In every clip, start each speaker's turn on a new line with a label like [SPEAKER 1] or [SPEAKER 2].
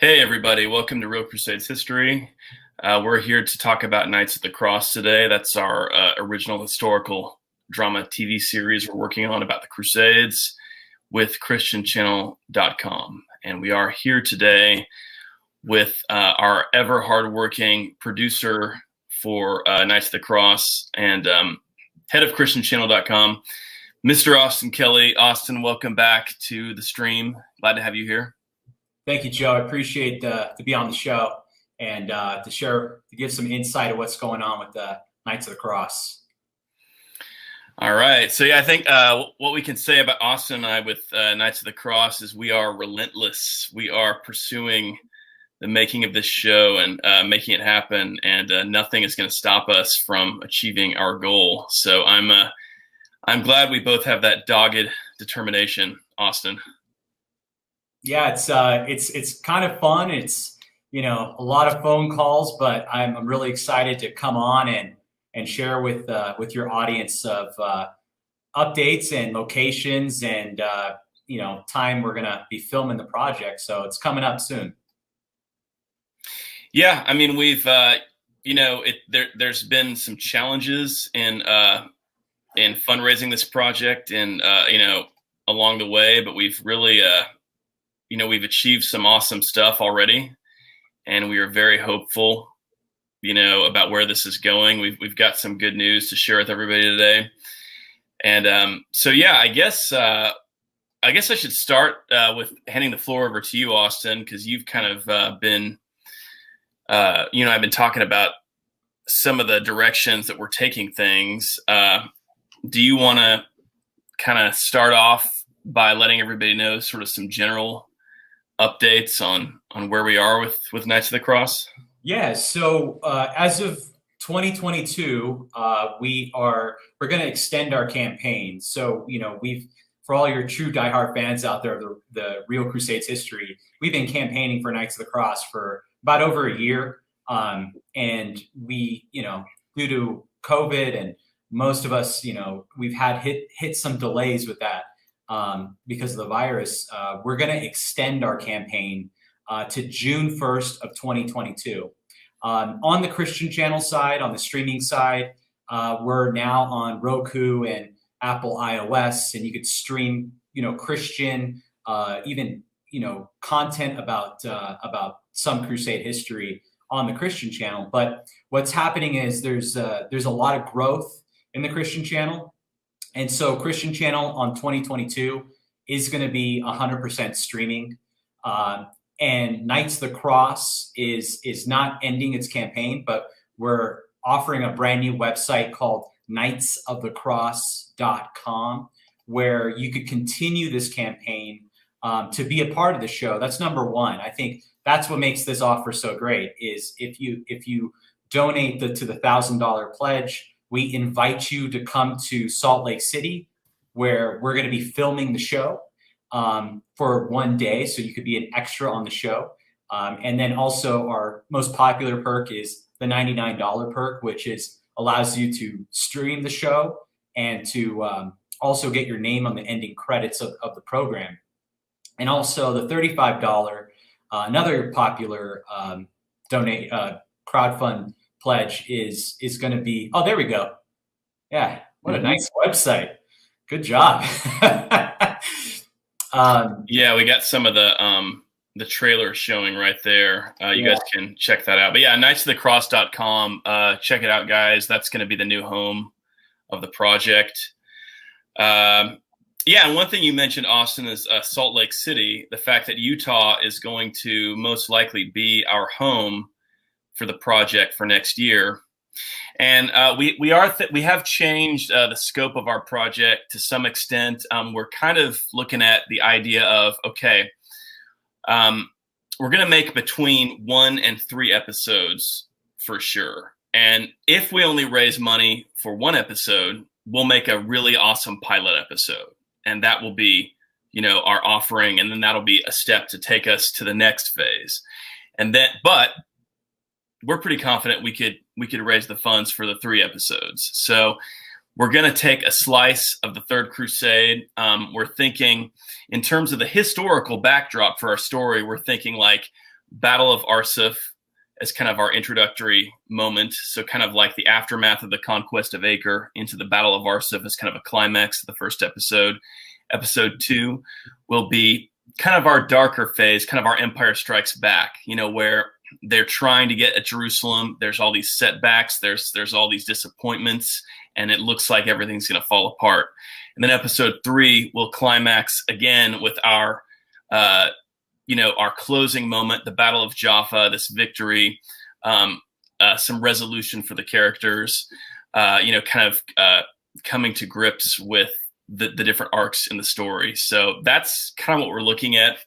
[SPEAKER 1] Hey everybody, welcome to Real Crusades History. We're here to talk about Knights of the Cross today. That's our original historical drama TV series we're working on about the Crusades with ChristianChannel.com. And we are here today with our ever hardworking producer for Knights of the Cross and head of ChristianChannel.com, Mr. Austin Kelly. Austin, welcome back to the stream. Glad to have you here.
[SPEAKER 2] Thank you, Joe. I appreciate to be on the show and to give some insight of what's going on with the Knights of the Cross.
[SPEAKER 1] All right. So, I think what we can say about Austin and I with Knights of the Cross is we are relentless. We are pursuing the making of this show and making it happen, and nothing is going to stop us from achieving our goal. So I'm glad we both have that dogged determination, Austin.
[SPEAKER 2] Yeah, it's kind of fun. It's, a lot of phone calls, but I'm really excited to come on and share with your audience of updates and locations and time we're gonna be filming the project. So it's coming up soon.
[SPEAKER 1] Yeah, I mean we've there's been some challenges in fundraising this project and along the way, but we've really we've achieved some awesome stuff already, and we are very hopeful, about where this is going. We've got some good news to share with everybody today. And I guess I should start with handing the floor over to you, Austin, because you've kind of been, I've been talking about some of the directions that we're taking things. Do you want to kind of start off by letting everybody know sort of some general updates on where we are with Knights of the Cross?
[SPEAKER 2] Yeah. So as of 2022, we're going to extend our campaign. So for all your true diehard fans out there, the Real Crusades history, we've been campaigning for Knights of the Cross for about over a year, and we due to COVID and most of us we've had hit some delays with that. Because of the virus, we're going to extend our campaign to June 1st of 2022. On the Christian channel side, on the streaming side, we're now on Roku and Apple iOS, and you could stream, Christian, even, content about some Crusade history on the Christian channel. But what's happening is there's a lot of growth in the Christian channel. And so Christian channel on 2022 is going to be 100% streaming. And Knights of the Cross is not ending its campaign, but we're offering a brand new website called knightsofthecross.com, where you could continue this campaign to be a part of the show. That's number one. I think that's what makes this offer so great is if you donate to the $1,000 pledge, we invite you to come to Salt Lake City, where we're going to be filming the show for one day. So you could be an extra on the show. And then also our most popular perk is the $99 perk, which allows you to stream the show and to also get your name on the ending credits of the program. And also the $35, another popular crowdfund pledge is going to be, oh, there we go. Yeah. What a nice website. Good job.
[SPEAKER 1] Yeah, we got some of the trailer showing right there. You guys can check that out. But yeah, knightsofthecross.com. Check it out, guys. That's going to be the new home of the project. And one thing you mentioned, Austin, is Salt Lake City. The fact that Utah is going to most likely be our home for the project for next year. And we have changed the scope of our project to some extent. We're kind of looking at the idea of, okay, we're going to make between 1 and 3 episodes for sure. And if we only raise money for 1 episode, we'll make a really awesome pilot episode. And that will be, our offering. And then that'll be a step to take us to the next phase. But we're pretty confident we could raise the funds for the 3 episodes. So we're going to take a slice of the Third Crusade. We're thinking in terms of the historical backdrop for our story, we're thinking like Battle of Arsuf as kind of our introductory moment. So kind of like the aftermath of the conquest of Acre into the Battle of Arsuf as kind of a climax of the first episode. Episode 2 will be kind of our darker phase, kind of our Empire Strikes Back, where they're trying to get at Jerusalem. There's all these setbacks. There's all these disappointments, and it looks like everything's going to fall apart. And then episode 3 will climax again with our closing moment, the Battle of Jaffa, this victory, some resolution for the characters, coming to grips with the different arcs in the story. So that's kind of what we're looking at.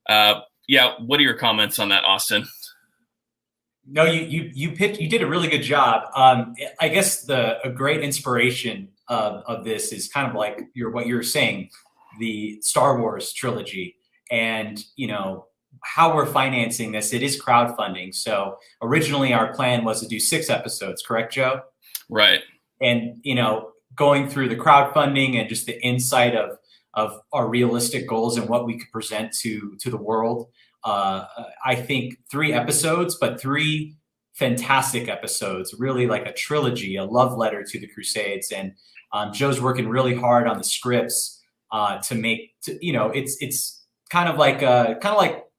[SPEAKER 1] What are your comments on that, Austin?
[SPEAKER 2] No, you did a really good job. I guess a great inspiration of this is kind of like what you're saying, the Star Wars trilogy, and how we're financing this. It is crowdfunding. So originally our plan was to do 6 episodes, correct, Joe?
[SPEAKER 1] Right.
[SPEAKER 2] And going through the crowdfunding and just the insight of our realistic goals and what we could present to the world. I think 3 episodes, but 3 fantastic episodes, really like a trilogy, a love letter to the Crusades. And Joe's working really hard on the scripts to make, it's kind of like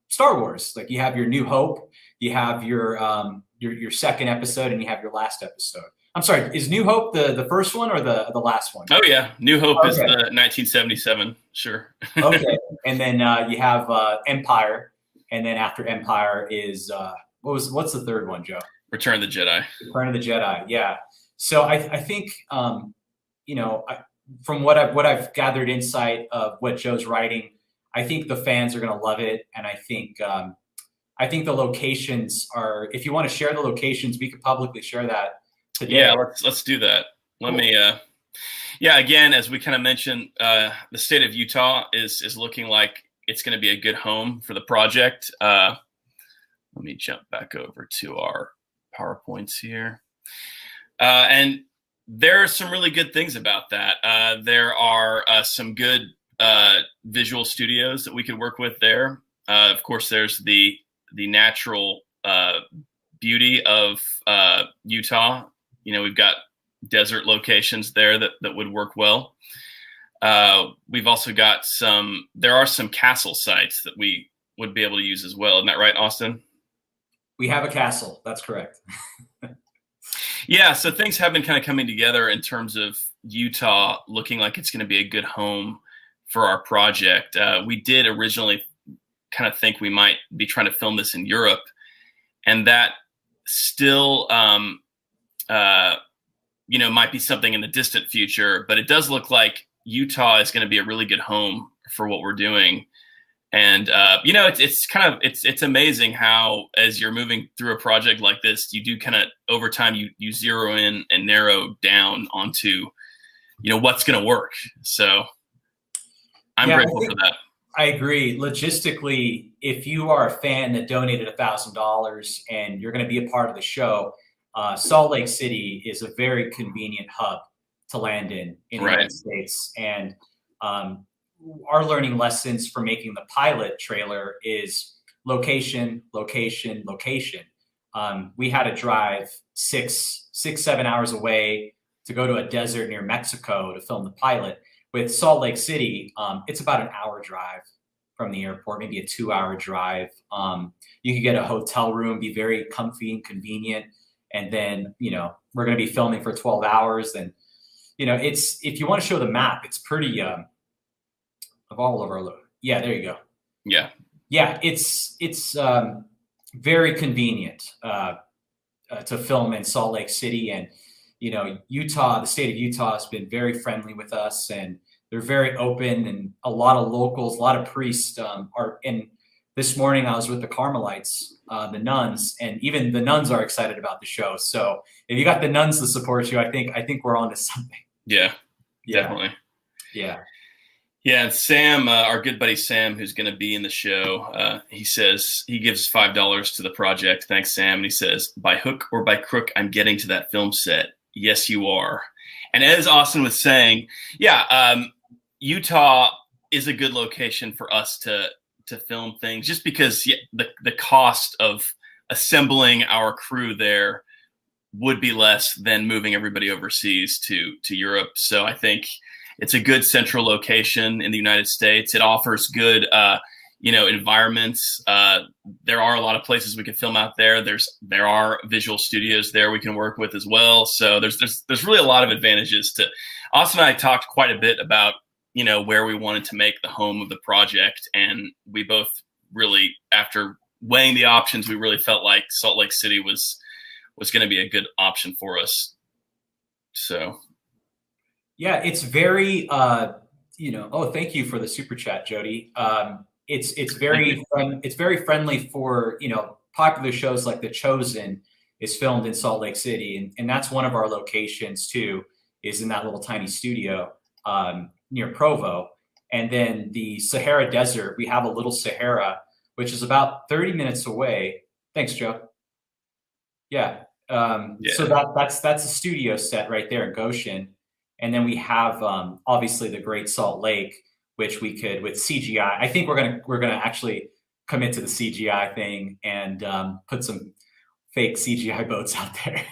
[SPEAKER 2] Star Wars. Like you have your New Hope, you have your second episode, and you have your last episode. I'm sorry, is New Hope the first one or the last one?
[SPEAKER 1] Oh yeah, New Hope is the 1977. Sure.
[SPEAKER 2] Okay, and then you have Empire, and then after Empire is what's the third one, Joe?
[SPEAKER 1] Return of the Jedi.
[SPEAKER 2] Return of the Jedi. Yeah. So I think from what I've gathered insight of what Joe's writing, I think the fans are going to love it, and I think the locations are. If you want to share the locations, we could publicly share that today.
[SPEAKER 1] Yeah, let's do that. Let me. Again, as we kind of mentioned, the state of Utah is looking like it's going to be a good home for the project. Let me jump back over to our PowerPoints here, and there are some really good things about that. There are some good visual studios that we could work with there. Of course, there's the natural beauty of Utah. We've got desert locations there that would work well. We've also got there are some castle sites that we would be able to use as well. Isn't that right, Austin?
[SPEAKER 2] We have a castle. That's correct.
[SPEAKER 1] Yeah, so things have been kind of coming together in terms of Utah looking like it's going to be a good home for our project. We did originally kind of think we might be trying to film this in Europe, and that still, might be something in the distant future, but it does look like Utah is going to be a really good home for what we're doing. And, it's amazing how, as you're moving through a project like this, you do kind of over time, you zero in and narrow down onto, what's going to work. So I'm grateful for that.
[SPEAKER 2] I agree. Logistically, if you are a fan that donated $1,000 and you're going to be a part of the show, Salt Lake City is a very convenient hub to land in the United States. And our learning lessons for making the pilot trailer is location, location, location. We had to drive 7 hours away to go to a desert near Mexico to film the pilot. With Salt Lake City, it's about an hour drive from the airport, maybe a 2-hour drive. You could get a hotel room, be very comfy and convenient. And then, we're going to be filming for 12 hours. And, if you want to show the map, it's pretty, of all of our, yeah, there you go.
[SPEAKER 1] Yeah.
[SPEAKER 2] Yeah. It's very convenient, to film in Salt Lake City. And, Utah, the state of Utah has been very friendly with us, and they're very open, and a lot of locals, a lot of priests are in. This morning I was with the Carmelites, the nuns, and even the nuns are excited about the show. So if you got the nuns to support you, I think we're on to something.
[SPEAKER 1] Yeah, definitely.
[SPEAKER 2] Yeah.
[SPEAKER 1] Yeah. And Sam, our good buddy Sam, who's going to be in the show, he says he gives $5 to the project. Thanks, Sam. And he says, by hook or by crook, I'm getting to that film set. Yes, you are. And as Austin was saying, Utah is a good location for us to to film things, just because the cost of assembling our crew there would be less than moving everybody overseas to Europe. So I think it's a good central location in the United States. It offers good environments. There are a lot of places we can film out there. There are visual studios there we can work with as well. So there's really a lot of advantages to. Austin and I talked quite a bit about where we wanted to make the home of the project, and we both really, after weighing the options, we really felt like Salt Lake City was going to be a good option for us. So,
[SPEAKER 2] yeah, it's very Oh, thank you for the super chat, Jody. It's very friendly for popular shows like The Chosen is filmed in Salt Lake City, and that's one of our locations too. Is in that little tiny studio near Provo, and then the Sahara Desert. We have a little Sahara, which is about 30 minutes away. Thanks, Joe. Yeah. So that's a studio set right there in Goshen, and then we have obviously the Great Salt Lake, which we could with CGI. I think we're gonna actually commit to the CGI thing and put some fake CGI boats out there.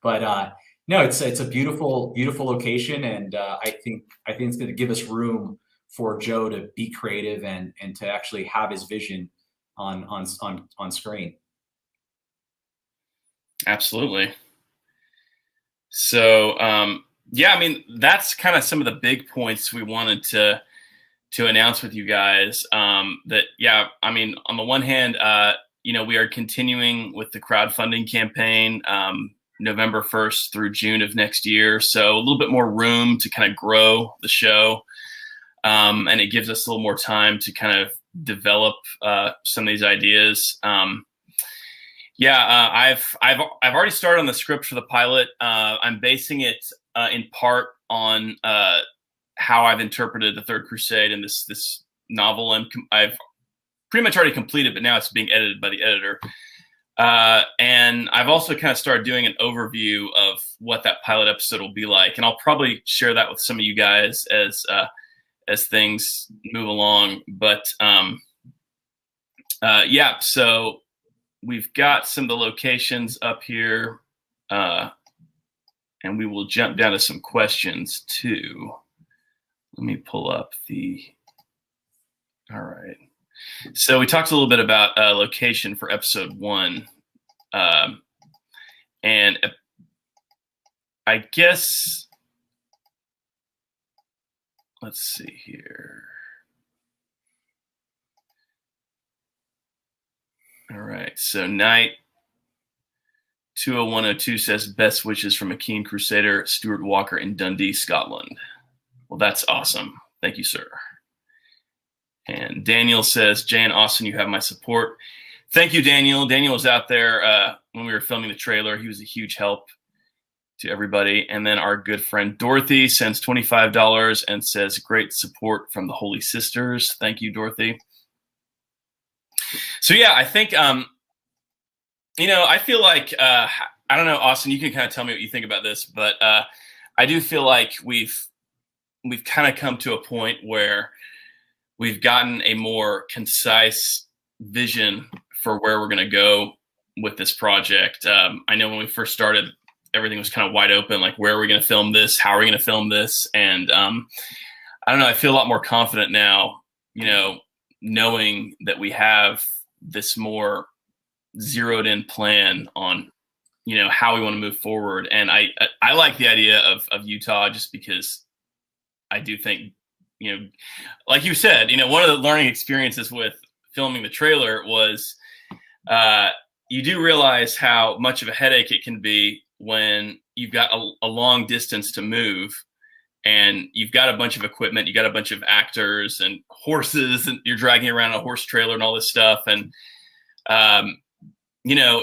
[SPEAKER 2] But no, it's a beautiful location, and I think it's going to give us room for Joe to be creative and to actually have his vision on screen.
[SPEAKER 1] Absolutely. So, yeah, I mean, that's kind of some of the big points we wanted to announce with you guys. That, yeah, I mean, on the one hand, we are continuing with the crowdfunding campaign, November 1st through June of next year. So a little bit more room to kind of grow the show. And it gives us a little more time to kind of develop some of these ideas. I've already started on the script for the pilot. I'm basing it in part on how I've interpreted the Third Crusade in this novel. I've pretty much already completed, but now it's being edited by the editor. And I've also kind of started doing an overview of what that pilot episode will be like, and I'll probably share that with some of you guys as things move along. But so we've got some of the locations up here, and we will jump down to some questions too. Let me pull up all right. So we talked a little bit about location for episode 1. And I guess, let's see here. All right. So Knight 20102 says best wishes from a keen Crusader, Stuart Walker in Dundee, Scotland. Well, that's awesome. Thank you, sir. And Daniel says, Jay and Austin, you have my support. Thank you, Daniel. Daniel was out there when we were filming the trailer. He was a huge help to everybody. And then our good friend Dorothy sends $25 and says, great support from the Holy Sisters. Thank you, Dorothy. So, yeah, I think, I feel like, I don't know, Austin, you can kind of tell me what you think about this, but I do feel like we've kind of come to a point where we've gotten a more concise vision for where we're going to go with this project. I know when we first started, everything was kind of wide open, like where are we going to film this? How are we going to film this? And I don't know, I feel a lot more confident now, knowing that we have this more zeroed in plan on, how we want to move forward. And I like the idea of Utah just because I do think, like you said, one of the learning experiences with filming the trailer was you do realize how much of a headache it can be when you've got a long distance to move and you've got a bunch of equipment, you got a bunch of actors and horses, and you're dragging around a horse trailer and all this stuff. And,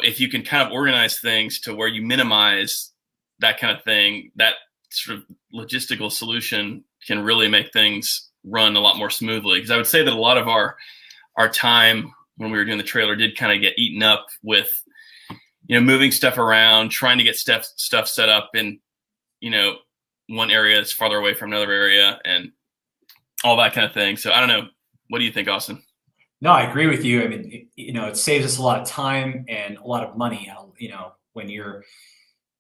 [SPEAKER 1] if you can kind of organize things to where you minimize that kind of thing, that sort of logistical solution can really make things run a lot more smoothly. Because I would say that a lot of our time when we were doing the trailer did kind of get eaten up with, moving stuff around, trying to get stuff set up in, one area that's farther away from another area and all that kind of thing. So I don't know. What do you think, Austin?
[SPEAKER 2] No, I agree with you. I mean, it saves us a lot of time and a lot of money. When you're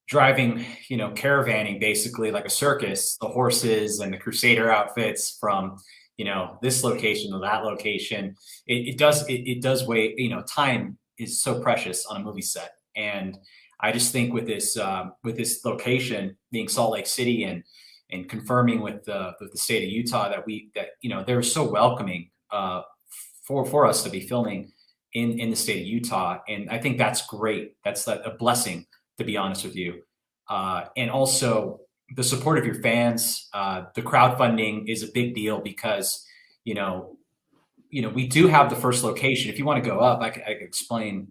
[SPEAKER 2] driving, caravanning basically like a circus, the horses and the Crusader outfits from, this location to that location, it does weigh, time is so precious on a movie set. And I just think with this location being Salt Lake City and confirming with the state of Utah that they're so welcoming for us to be filming in the state of Utah. And I think that's great. That's a blessing, to be honest with you. And also the support of your fans. The crowdfunding is a big deal because, we do have the first location. If you want to go up, I could explain.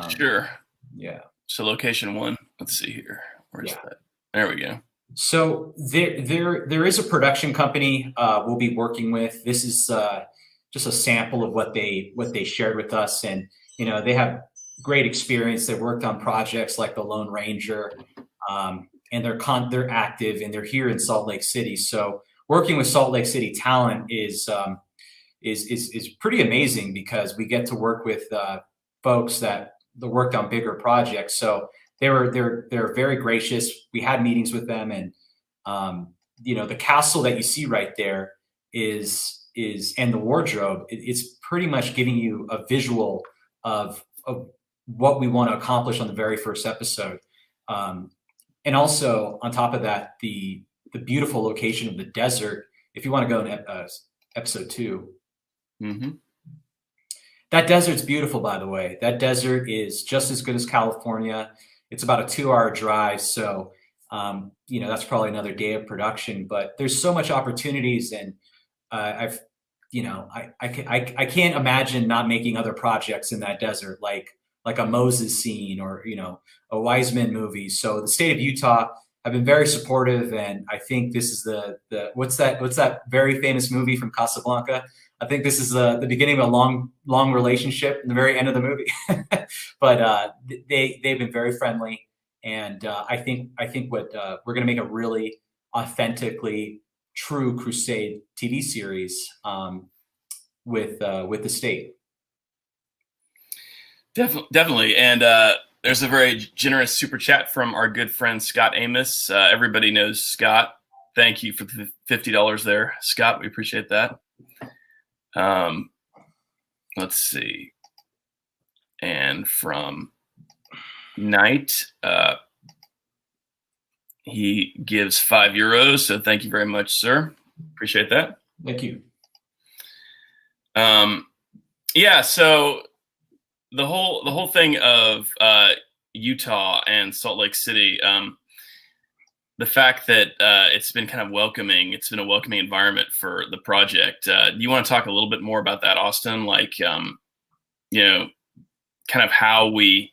[SPEAKER 1] Sure.
[SPEAKER 2] Yeah.
[SPEAKER 1] So location 1, let's see here. Where's
[SPEAKER 2] Yeah.
[SPEAKER 1] that? There we go.
[SPEAKER 2] So there is a production company we'll be working with. This is just a sample of what they shared with us, and they have great experience. They worked on projects like the Lone Ranger, and they're active and they're here in Salt Lake City. So working with Salt Lake City talent is pretty amazing because we get to work with folks that worked on bigger projects. So they're very gracious. We had meetings with them, and the castle that you see right there and the wardrobe. It's pretty much giving you a visual of what we want to accomplish on the very first episode. And also on top of that, the beautiful location of the desert. If you want to go in episode 2,
[SPEAKER 1] Mm-hmm.
[SPEAKER 2] that desert's beautiful, by the way. That desert is just as good as California. It's about a 2-hour drive. So, that's probably another day of production, but there's so much opportunities. And I can't imagine not making other projects in that desert, like a Moses scene or, a Wiseman movie. So the state of Utah have been very supportive. And I think this is what's that very famous movie from Casablanca? I think this is the beginning of a long relationship in the very end of the movie. But they've been very friendly. And I think what we're going to make a really authentically true Crusade TV series with the state.
[SPEAKER 1] Definitely. And there's a very generous super chat from our good friend Scott Amos. Everybody knows Scott. Thank you for the $50 there, Scott. We appreciate that. Let's see. And from Knight, he gives €5. So thank you very much, sir. Appreciate that.
[SPEAKER 2] Thank you.
[SPEAKER 1] Yeah. So the whole thing of Utah and Salt Lake City, the fact that it's been kind of welcoming, it's been a welcoming environment for the project. Do you want to talk a little bit more about that, Austin? Like, kind of how we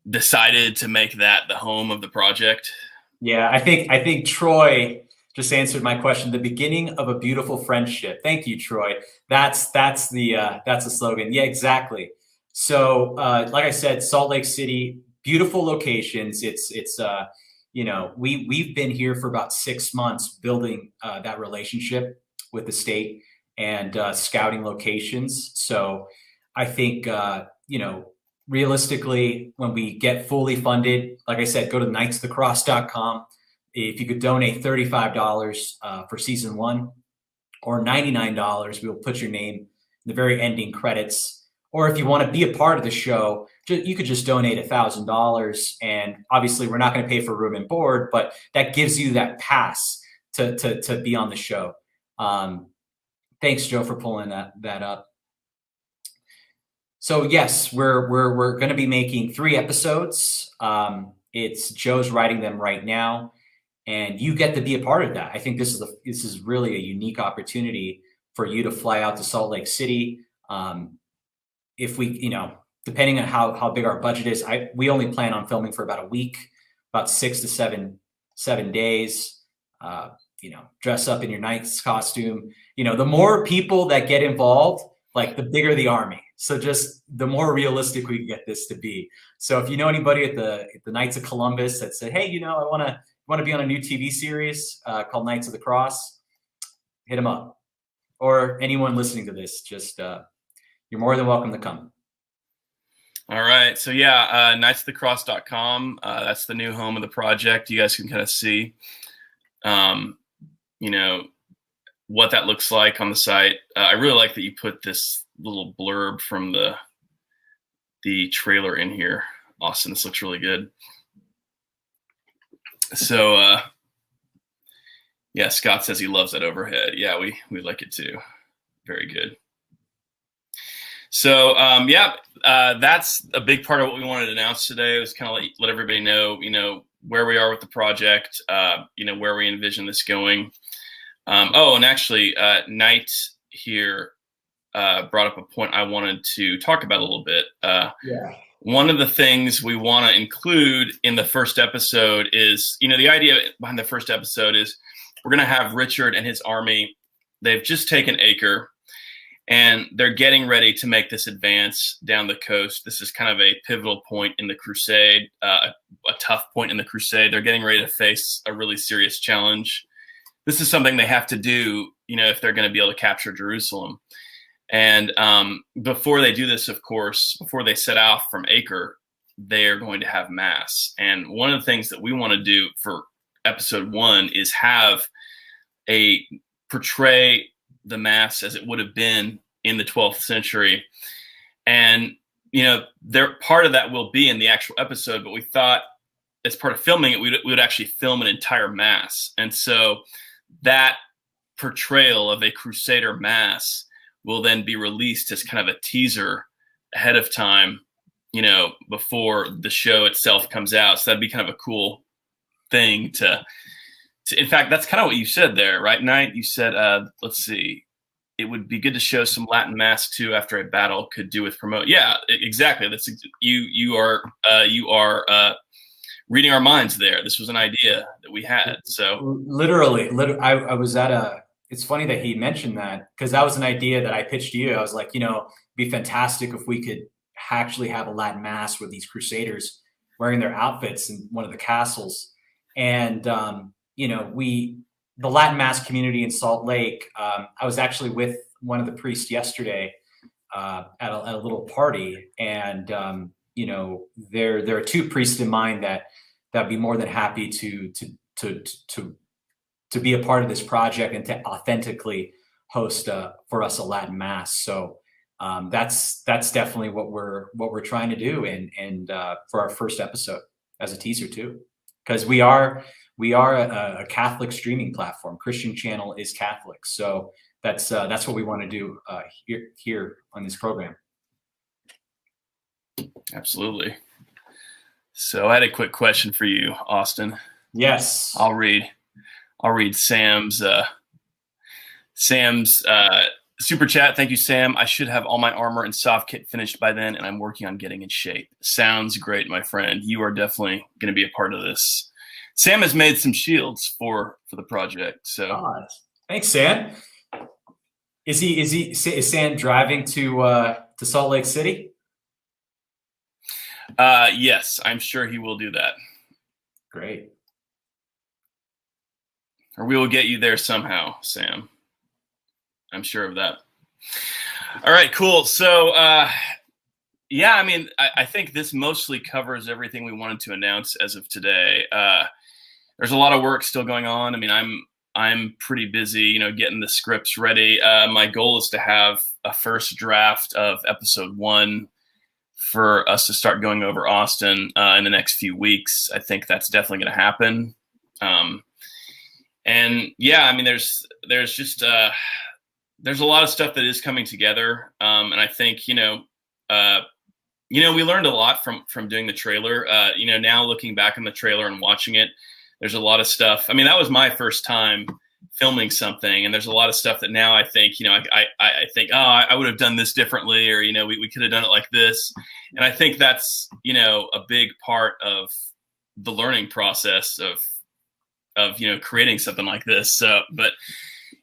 [SPEAKER 1] decided to make that the home of the project?
[SPEAKER 2] Yeah, I think Troy just answered my question. The beginning of a beautiful friendship. Thank you, Troy. That's the slogan. Yeah, exactly. So, like I said, Salt Lake City, beautiful locations. We've been here for about 6 months building that relationship with the state and scouting locations. So I think, realistically, when we get fully funded, like I said, go to knightsofthecross.com. If you could donate $35 for season 1 or $99, we'll put your name in the very ending credits. Or if you want to be a part of the show, you could just donate $1,000. And obviously we're not going to pay for room and board, but that gives you that pass to be on the show. Thanks, Joe, for pulling that up. So yes, we're going to be making 3 episodes. It's Joe's writing them right now, and you get to be a part of that. I think this is really a unique opportunity for you to fly out to Salt Lake City. If we, depending on how big our budget is, we only plan on filming for about a week, about 6 to 7 days. Dress up in your Knight's costume. The more people that get involved, like the bigger the army. So just the more realistic we can get this to be. So if you know anybody at the Knights of Columbus that said, hey, I want to be on a new TV series called Knights of the Cross, hit them up. or anyone listening to this, just you're more than welcome to come.
[SPEAKER 1] All right. So yeah, knightsofthecross.com. That's the new home of the project. You guys can kind of see, you know, what that looks like on the site. I really like that you put this little blurb from the trailer in here. Austin, this looks really good. So yeah, Scott says he loves that overhead. Yeah, we like it too. Very good. So yeah, that's a big part of what we wanted to announce today. It was kind of let everybody know, where we are with the project, where we envision this going. And actually, Knight here brought up a point I wanted to talk about a little bit.
[SPEAKER 2] Yeah.
[SPEAKER 1] One of the things we want to include in the first episode is, the idea behind the first episode is we're going to have Richard and his army. They've just taken Acre, and they're getting ready to make this advance down the coast. This is kind of a pivotal point in the crusade, a tough point in the crusade. They're getting ready to face a really serious challenge. This is something they have to do, if they're going to be able to capture Jerusalem. And before they do this, of course, before they set out from Acre, they're going to have Mass. And one of the things that we want to do for episode 1 is portray the Mass as it would have been in the 12th century. And, part of that will be in the actual episode, but we thought as part of filming it, we would actually film an entire Mass. And so that portrayal of a Crusader Mass will then be released as kind of a teaser ahead of time, before the show itself comes out. So that'd be kind of a cool thing to in fact, that's kind of what you said there, right, Knight? You said, let's see, it would be good to show some Latin Mass too after a battle could do with promote. Yeah, exactly. That's you are reading our minds there. This was an idea that we had. So
[SPEAKER 2] literally, I was at it's funny that he mentioned that, because that was an idea that I pitched to you. I was like, it'd be fantastic if we could actually have a Latin Mass with these Crusaders wearing their outfits in one of the castles. And, the Latin Mass community in Salt Lake, I was actually with one of the priests yesterday at a little party. And, there are 2 priests in mind that'd be more than happy to be a part of this project and to authentically host for us a Latin Mass. So that's definitely what we're trying to do, and for our first episode as a teaser too, because we are a Catholic streaming platform. Christian Channel is Catholic, so that's what we want to do here on this program. Absolutely.
[SPEAKER 1] So I had a quick question for you, Austin.
[SPEAKER 2] Yes.
[SPEAKER 1] I'll read Sam's super chat. Thank you, Sam. I should have all my armor and soft kit finished by then, and I'm working on getting in shape. Sounds great, my friend. You are definitely going to be a part of this. Sam has made some shields for the project. So
[SPEAKER 2] thanks, Sam. Is Sam driving to Salt Lake City?
[SPEAKER 1] Yes, I'm sure he will do that.
[SPEAKER 2] Great.
[SPEAKER 1] Or we will get you there somehow, Sam. I'm sure of that. All right, cool. So, yeah, I mean, I think this mostly covers everything we wanted to announce as of today. There's a lot of work still going on. I mean, I'm pretty busy, getting the scripts ready. My goal is to have a first draft of episode 1 for us to start going over Austin in the next few weeks. I think that's definitely going to happen. And yeah, I mean, there's just there's a lot of stuff that is coming together, and I think we learned a lot from doing the trailer. Now looking back on the trailer and watching it, there's a lot of stuff. I mean, that was my first time filming something, and there's a lot of stuff that now I think I think, oh, I would have done this differently, or we could have done it like this, and I think that's a big part of the learning process of creating something like this. So, but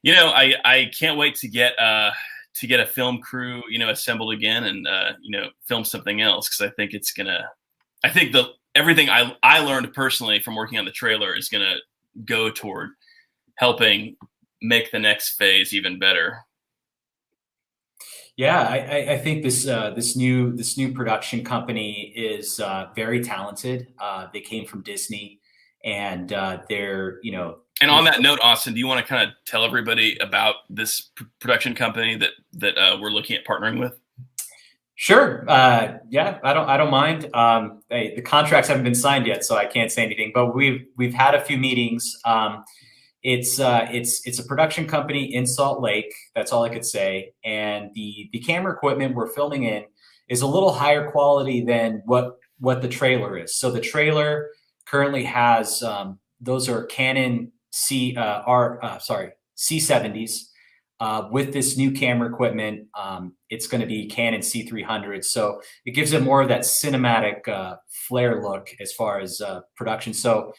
[SPEAKER 1] I can't wait to get a film crew assembled again and film something else, because I think everything I learned personally from working on the trailer is gonna go toward helping make the next phase even better.
[SPEAKER 2] Yeah, I think this new production company is very talented. They came from Disney, and they're
[SPEAKER 1] And on that note, Austin, do you want to kind of tell everybody about this production company that we're looking at partnering with?
[SPEAKER 2] Sure. Yeah, I don't mind. The contracts haven't been signed yet, so I can't say anything. But we've had a few meetings. It's a production company in Salt Lake. That's all I could say. And the camera equipment we're filming in is a little higher quality than what the trailer is. So the trailer currently has those are Canon C70s. With this new camera equipment, it's going to be Canon C300. So it gives it more of that cinematic flare look as far as production. So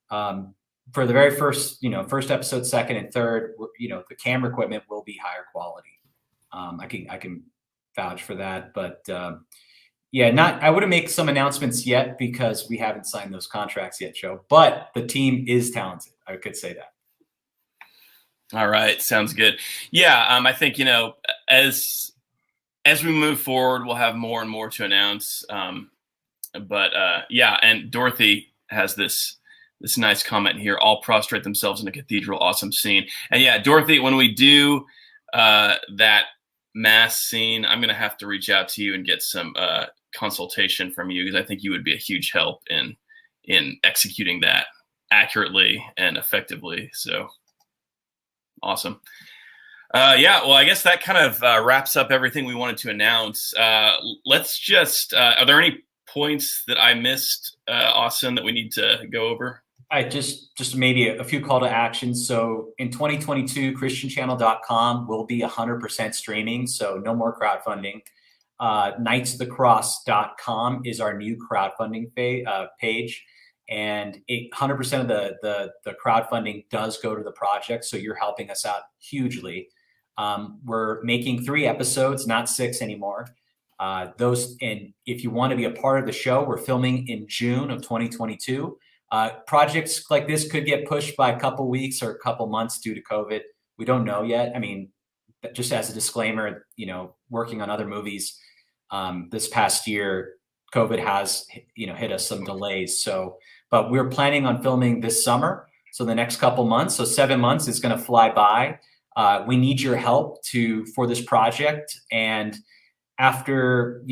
[SPEAKER 2] for the very first episode, second and third, the camera equipment will be higher quality. I can vouch for that, but yeah, I wouldn't make some announcements yet because we haven't signed those contracts yet, Joe. But the team is talented. I could say that.
[SPEAKER 1] All right, sounds good. Yeah, I think as we move forward, we'll have more and more to announce. But yeah, and Dorothy has this nice comment here: all prostrate themselves in a cathedral. Awesome scene. And yeah, Dorothy, when we do that mass scene, I'm gonna have to reach out to you and get some consultation from you, because I think you would be a huge help in executing that accurately and effectively. So awesome. Yeah, well, I guess that kind of wraps up everything we wanted to announce. Let's just, are there any points that I missed, Austin, that we need to go over?
[SPEAKER 2] I just maybe a few call to actions. So in 2022, christianchannel.com will be 100% streaming. So no more crowdfunding. knightsofthecross.com is our new crowdfunding page. And 100% of the crowdfunding does go to the project. So you're helping us out hugely. We're making 3 episodes, not 6 anymore. And if you want to be a part of the show, we're filming in June of 2022. Projects like this could get pushed by a couple weeks or a couple months due to COVID. We don't know yet. I mean, just as a disclaimer, working on other movies this past year, COVID has, hit us some delays. But we're planning on filming this summer. So the next couple months, so 7 months is going to fly by. We need your help for this project. And after,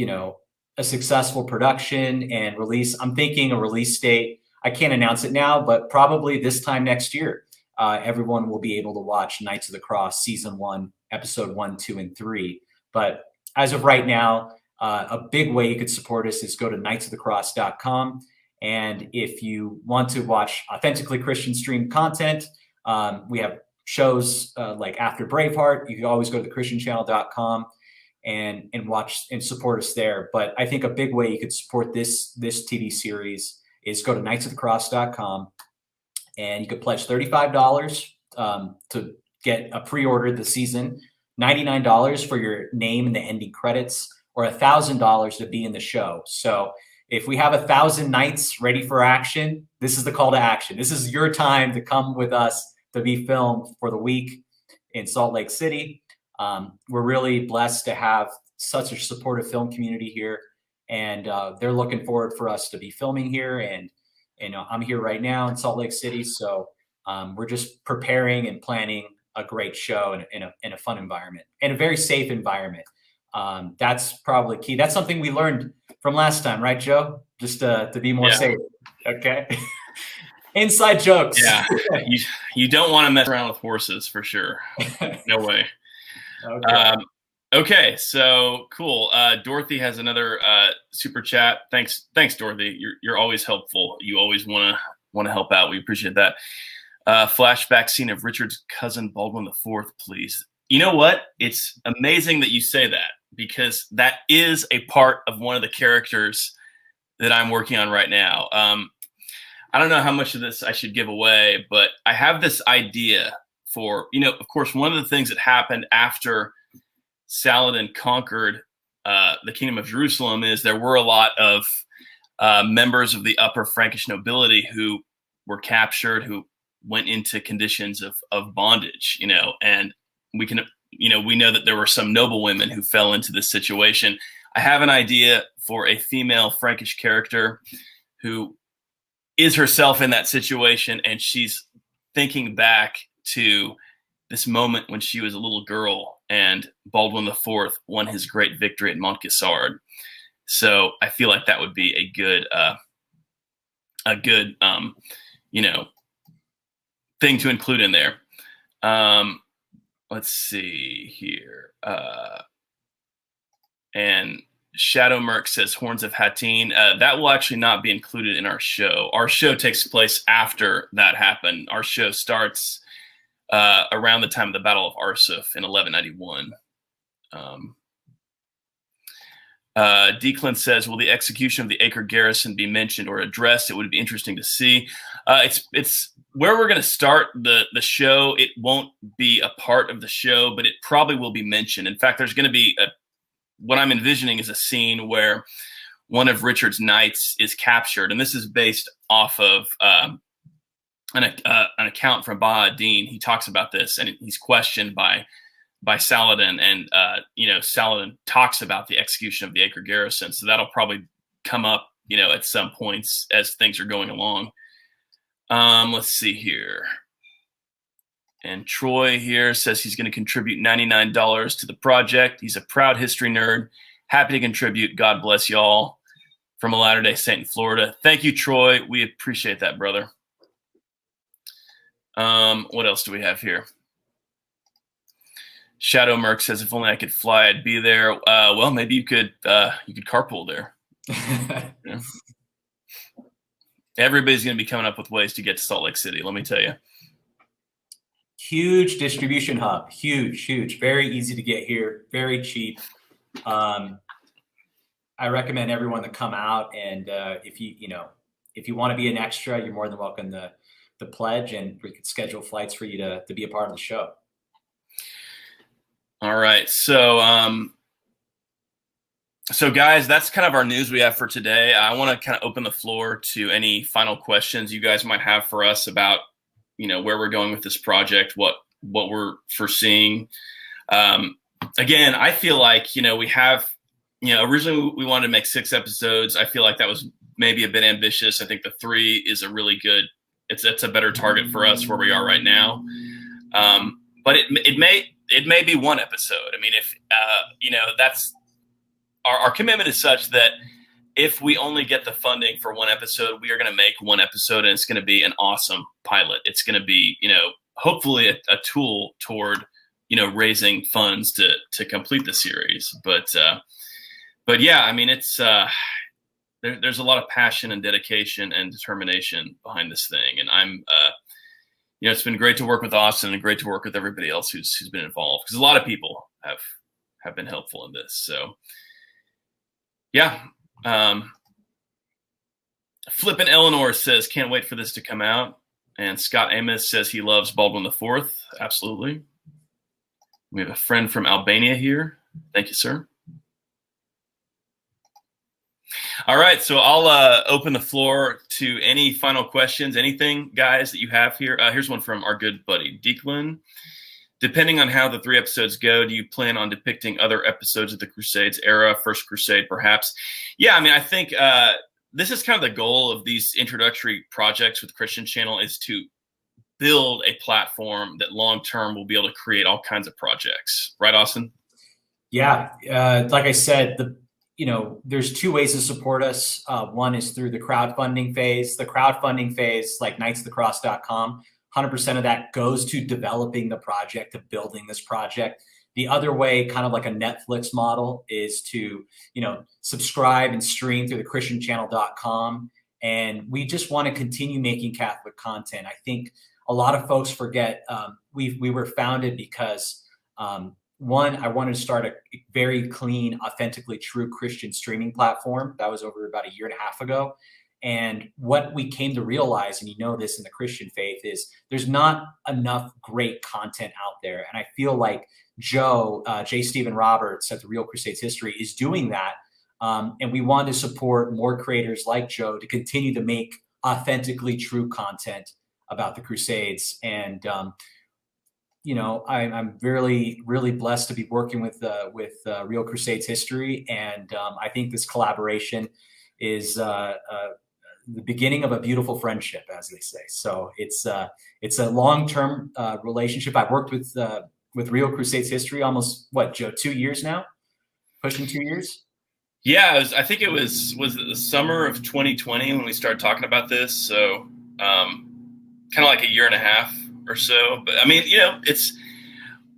[SPEAKER 2] a successful production and release, I'm thinking a release date. I can't announce it now, but probably this time next year, everyone will be able to watch Knights of the Cross season 1, episode 1, 2, and 3. But as of right now, a big way you could support us is go to knightsofthecross.com. And if you want to watch authentically Christian streamed content, we have shows like After Braveheart. You can always go to thechristianchannel.com and watch and support us there. But I think a big way you could support this TV series is go to knightsofthecross.com, and you could pledge $35 to get a pre-order this season, $99 for your name in the ending credits, or $1,000 to be in the show. So if we have 1,000 knights ready for action, this is the call to action. This is your time to come with us to be filmed for the week in Salt Lake City. We're really blessed to have such a supportive film community here, and they're looking forward for us to be filming here. And I'm here right now in Salt Lake City, so we're just preparing and planning a great show in a fun environment and a very safe environment. That's probably key. That's something we learned from last time, right, Joe? Just to be more safe. Okay. Inside jokes.
[SPEAKER 1] Yeah. You don't want to mess around with horses for sure. No way. Okay. So cool. Dorothy has another super chat. Thanks, Dorothy. You're always helpful. You always want to help out. We appreciate that. Flashback scene of Richard's cousin Baldwin IV, please. You know what? It's amazing that you say that, because that is a part of one of the characters that I'm working on right now. I don't know how much of this I should give away, but I have this idea for, of course, one of the things that happened after Saladin conquered the Kingdom of Jerusalem is there were a lot of members of the upper Frankish nobility who were captured, who went into conditions of bondage, and we can we know that there were some noble women who fell into this situation. I have an idea for a female Frankish character who is herself in that situation, and she's thinking back to this moment when she was a little girl and Baldwin IV won his great victory at Montgisard. So I feel like that would be a good thing to include in there. Let's see here. And Shadow Merc says Horns of Hattin. That will actually not be included in our show. Our show takes place after that happened. Our show starts around the time of the Battle of Arsuf in 1191. Declan says, will the execution of the Acre garrison be mentioned or addressed? It would be interesting to see. It's where we're going to start the show. It won't be a part of the show, but it probably will be mentioned. In fact, there's going to be what I'm envisioning is a scene where one of Richard's knights is captured, and this is based off of an account from Baha-ad-Din. He talks about this, and he's questioned by Saladin, and Saladin talks about the execution of the Acre garrison. So that'll probably come up, at some points as things are going along. Let's see here. And Troy here says he's going to contribute $99 to the project. He's a proud history nerd. Happy to contribute. God bless y'all. From a Latter-day Saint in Florida. Thank you, Troy. We appreciate that, brother. What else do we have here? Shadow Merc says, if only I could fly, I'd be there. Well, maybe you could carpool there. Yeah. Everybody's going to be coming up with ways to get to Salt Lake City, let me tell you.
[SPEAKER 2] Huge distribution hub. Huge. Very easy to get here. Very cheap. I recommend everyone to come out. And if you want to be an extra, you're more than welcome to pledge, and we could schedule flights for you to be a part of the show.
[SPEAKER 1] All right. So guys, that's kind of our news we have for today. I want to kind of open the floor to any final questions you guys might have for us about, where we're going with this project, what we're foreseeing. Again, I feel like, we have, originally we wanted to make 6 episodes. I feel like that was maybe a bit ambitious. I think the 3 is a really good, it's a better target for us where we are right now. But it may be 1 episode. I mean, if, that's our commitment is such that if we only get the funding for 1 episode, we are going to make 1 episode, and it's going to be an awesome pilot. It's going to be, hopefully a tool toward, raising funds to complete the series. But yeah, I mean, it's, there's a lot of passion and dedication and determination behind this thing. And I'm, it's been great to work with Austin and great to work with everybody else who's been involved, because a lot of people have been helpful in this. So yeah. Flippin' Eleanor says, can't wait for this to come out. And Scott Amos says he loves Baldwin IV. Absolutely. We have a friend from Albania here. Thank you, sir. All right, so I'll open the floor to any final questions, anything, guys, that you have here. Here's one from our good buddy, Declan. Depending on how the 3 episodes go, do you plan on depicting other episodes of the Crusades era, First Crusade, perhaps? Yeah, I mean, I think this is kind of the goal of these introductory projects with Christian Channel, is to build a platform that long-term will be able to create all kinds of projects. Right, Austin?
[SPEAKER 2] Yeah, like I said, there's 2 ways to support us. One is through the crowdfunding phase. The crowdfunding phase, like knightsofthecross.com, 100% of that goes to developing the project, to building this project. The other way, kind of like a Netflix model, is to, subscribe and stream through the christianchannel.com. And we just want to continue making Catholic content. I think a lot of folks forget we were founded because, one, I wanted to start a very clean, authentically true Christian streaming platform. That was over about 1.5 years ago. And what we came to realize, and this in the Christian faith, is there's not enough great content out there. And I feel like J. Stephen Roberts at the Real Crusades History is doing that. And we want to support more creators like Joe to continue to make authentically true content about the Crusades. And, I'm really, really blessed to be working with Real Crusades History, and I think this collaboration is the beginning of a beautiful friendship, as they say. So it's a long-term relationship. I've worked with Real Crusades History almost what, Joe, 2 years now, pushing 2 years.
[SPEAKER 1] Yeah, I think it was it the summer of 2020 when we started talking about this. So kind of like a year and a half or so. But I mean, it's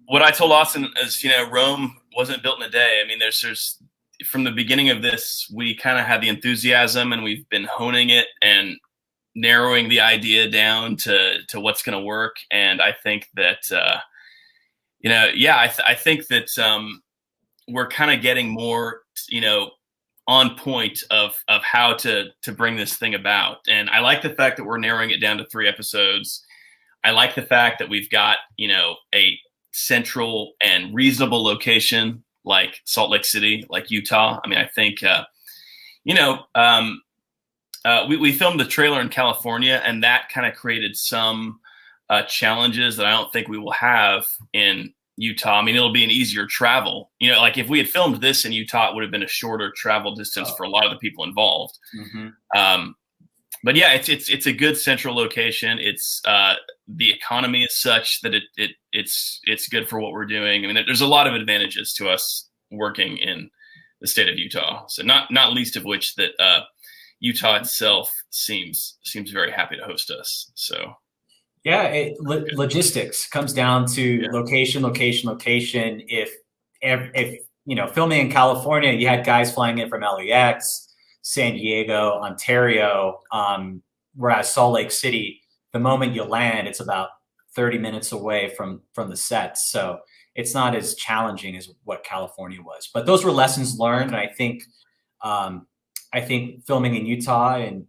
[SPEAKER 1] what I told Austin is, Rome wasn't built in a day. I mean, there's from the beginning of this, we kind of had the enthusiasm, and we've been honing it and narrowing the idea down to what's going to work. And I think that, I think that we're kind of getting more, on point of how to bring this thing about. And I like the fact that we're narrowing it down to 3 episodes. I like the fact that we've got, a central and reasonable location like Salt Lake City, like Utah. I mean, I think, we filmed the trailer in California, and that kind of created some challenges that I don't think we will have in Utah. I mean, it'll be an easier travel. Like if we had filmed this in Utah, it would have been a shorter travel distance for a lot of the people involved. Mm-hmm. But yeah, it's a good central location. It's the economy is such that it's good for what we're doing. I mean, there's a lot of advantages to us working in the state of Utah. So not least of which that Utah itself seems very happy to host us. So.
[SPEAKER 2] Yeah, logistics comes down to location. If filming in California, you had guys flying in from LAX, San Diego, Ontario, whereas Salt Lake City, the moment you land, it's about 30 minutes away from the set. So it's not as challenging as what California was. But those were lessons learned, and I think filming in Utah and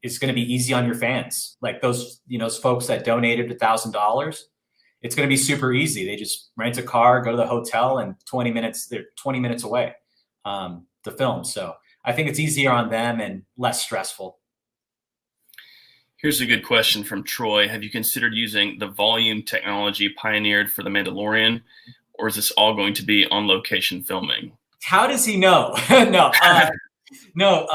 [SPEAKER 2] is going to be easy on your fans. Like those folks that donated $1,000, it's going to be super easy. They just rent a car, go to the hotel, and 20 minutes, they're 20 minutes away to film. So I think it's easier on them and less stressful.
[SPEAKER 1] Here's a good question from Troy. Have you considered using the volume technology pioneered for The Mandalorian, or is this all going to be on location filming?
[SPEAKER 2] How does he know? No,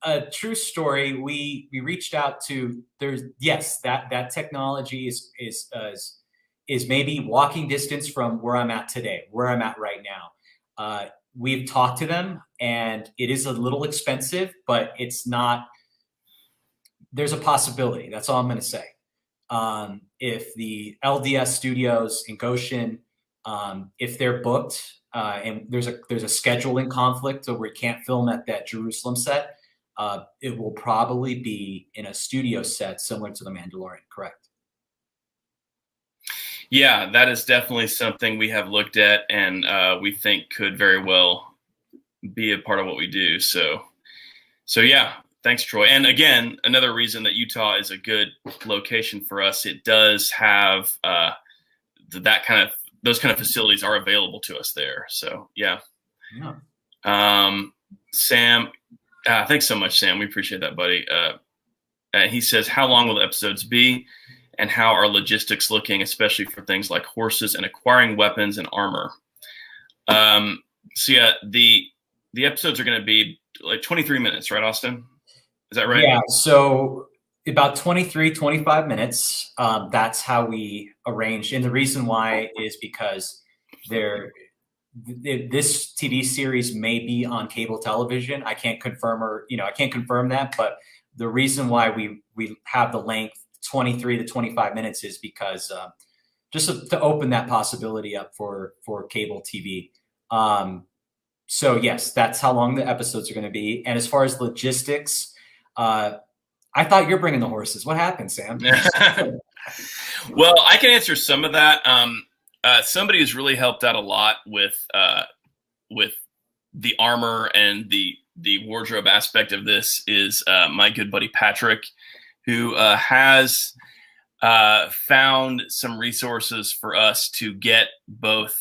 [SPEAKER 2] a true story. We reached out to that technology is maybe walking distance from where I'm at today, where I'm at right now. We've talked to them, and it is a little expensive, but it's not. There's a possibility. That's all I'm going to say. If the LDS studios in Goshen, if they're booked. And there's a scheduling conflict where we can't film at that Jerusalem set. It will probably be in a studio set similar to The Mandalorian, correct?
[SPEAKER 1] Yeah, that is definitely something we have looked at, and we think could very well be a part of what we do. So yeah, thanks, Troy. And again, another reason that Utah is a good location for us, it does have those kind of facilities are available to us there. So yeah. Sam, thanks so much, Sam. We appreciate that, buddy. He says, how long will the episodes be, and how are logistics looking, especially for things like horses and acquiring weapons and armor? So yeah, the episodes are going to be like 23 minutes, right, Austin? Is that right?
[SPEAKER 2] Yeah. So about 23, 25 minutes. That's how we arranged. And the reason why is because this TV series may be on cable television. I can't confirm that, but the reason why we have the length 23 to 25 minutes is because just to open that possibility up for cable TV. So yes, that's how long the episodes are going to be. And as far as logistics, I thought you're bringing the horses. What happened, Sam?
[SPEAKER 1] Well, I can answer some of that. Somebody who's really helped out a lot with the armor and the wardrobe aspect of this is my good buddy Patrick, who has found some resources for us to get both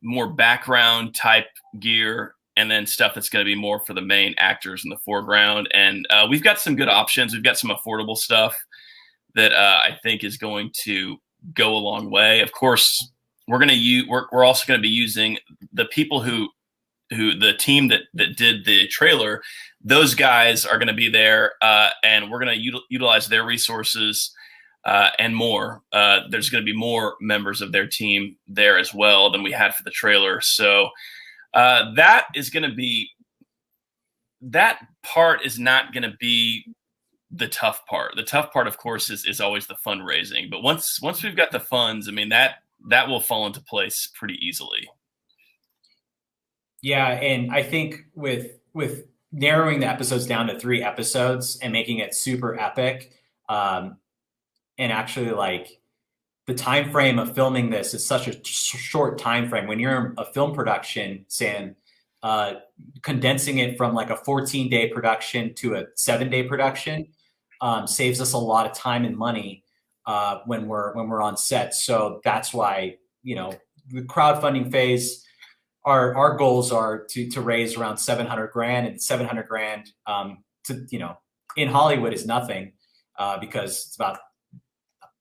[SPEAKER 1] more background type gear and then stuff that's going to be more for the main actors in the foreground. And we've got some good options. We've got some affordable stuff that I think is going to go a long way. Of course, we're also going to be using the people who the team that did the trailer. Those guys are going to be there, and we're going to utilize their resources and more. There's going to be more members of their team there as well than we had for the trailer. So that part is not going to be the tough part. The tough part, of course, is always the fundraising. But once we've got the funds, I mean, that will fall into place pretty easily.
[SPEAKER 2] Yeah, and I think with narrowing the episodes down to 3 episodes and making it super epic, and actually like the time frame of filming this is such a short time frame. When you're in a film production, Sam, condensing it from like a 14-day production to a 7-day production saves us a lot of time and money when we're on set. So that's why, you know, the crowdfunding phase, our goals are to raise around $700,000, and $700,000 to, you know, in Hollywood is nothing because it's about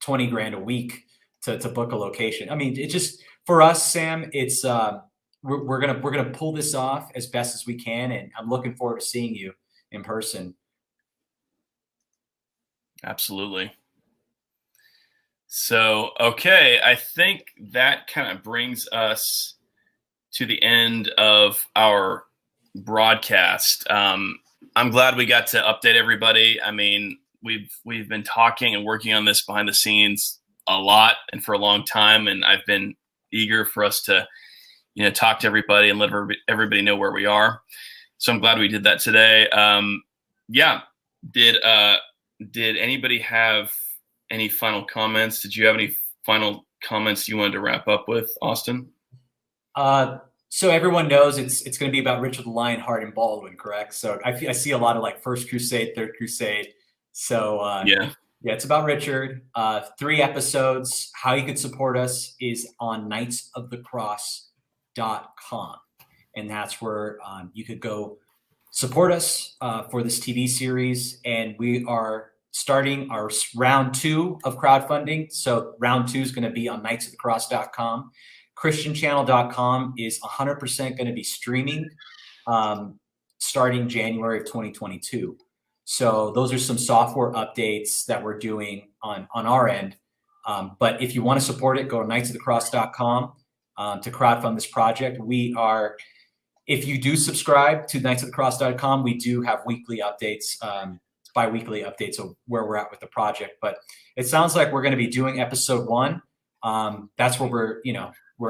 [SPEAKER 2] $20,000 a week to book a location. I mean, it just, for us, Sam, it's we're gonna pull this off as best as we can, and I'm looking forward to seeing you in person.
[SPEAKER 1] Absolutely. So, okay, I think that kind of brings us to the end of our broadcast. I'm glad we got to update everybody. I mean, we've been talking and working on this behind the scenes a lot and for a long time, and I've been eager for us to, you know, talk to everybody and let everybody know where we are. So I'm glad we did that today. Yeah. Did anybody have any final comments? Did you have any final comments you wanted to wrap up with, Austin?
[SPEAKER 2] So everyone knows it's going to be about Richard the Lionheart and Baldwin, correct? So I see a lot of like First Crusade, Third Crusade. So yeah, it's about Richard. 3 episodes. How you can support us is on knightsofthecross.com, and that's where you could go support us for this TV series. And we are starting our round 2 of crowdfunding. So round 2 is going to be on knightsofthecross.com. christianchannel.com is 100% going to be streaming starting January of 2022. So those are some software updates that we're doing on our end. But if you want to support it, go to knightsofthecross.com to crowdfund this project. If you do subscribe to knightsofthecross.com, we do have weekly updates, bi-weekly updates of where we're at with the project. But it sounds like we're going to be doing episode 1. That's what we're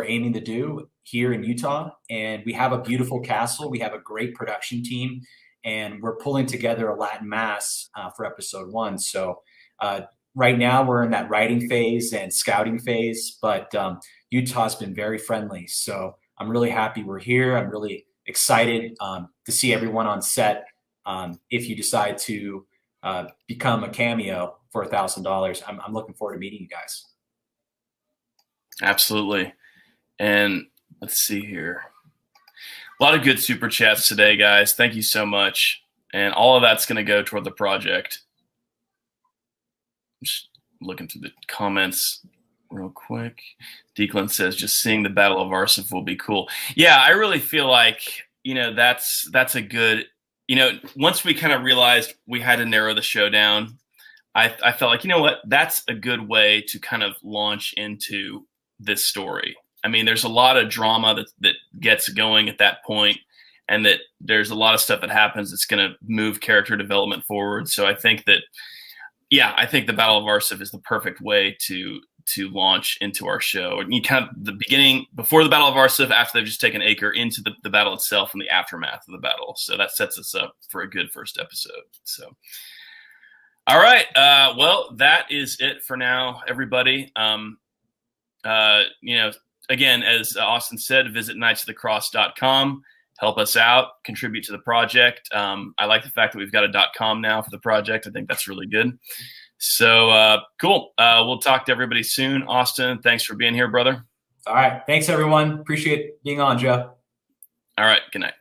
[SPEAKER 2] aiming to do here in Utah. And we have a beautiful castle. We have a great production team, and we're pulling together a Latin mass for episode 1. So right now we're in that writing phase and scouting phase, but Utah's been very friendly. So I'm really happy we're here. I'm really excited to see everyone on set. If you decide to become a cameo for $1,000, I'm looking forward to meeting you guys.
[SPEAKER 1] Absolutely. And let's see here. A lot of good super chats today, guys. Thank you so much. And all of that's going to go toward the project. Just looking through the comments real quick. Declan says, just seeing the Battle of Arsif will be cool. Yeah, I really feel like, you know, that's a good, you know, once we kind of realized we had to narrow the show down, I felt like, you know what, that's a good way to kind of launch into this story. I mean, there's a lot of drama that gets going at that point, and that there's a lot of stuff that happens that's going to move character development forward. So I think that, yeah, I think the Battle of Arsif is the perfect way to launch into our show. And you kind of the beginning, before the Battle of Arsif, after they've just taken Acre, into the battle itself and the aftermath of the battle. So that sets us up for a good first episode. So, all right. Well, that is it for now, everybody. You know, again, as Austin said, visit knightsofthecross.com. Help us out, contribute to the project. I like the fact that we've got a .com now for the project. I think that's really good. So cool. We'll talk to everybody soon. Austin, thanks for being here, brother.
[SPEAKER 2] All right. Thanks, everyone. Appreciate being on, Joe.
[SPEAKER 1] All right. Good night.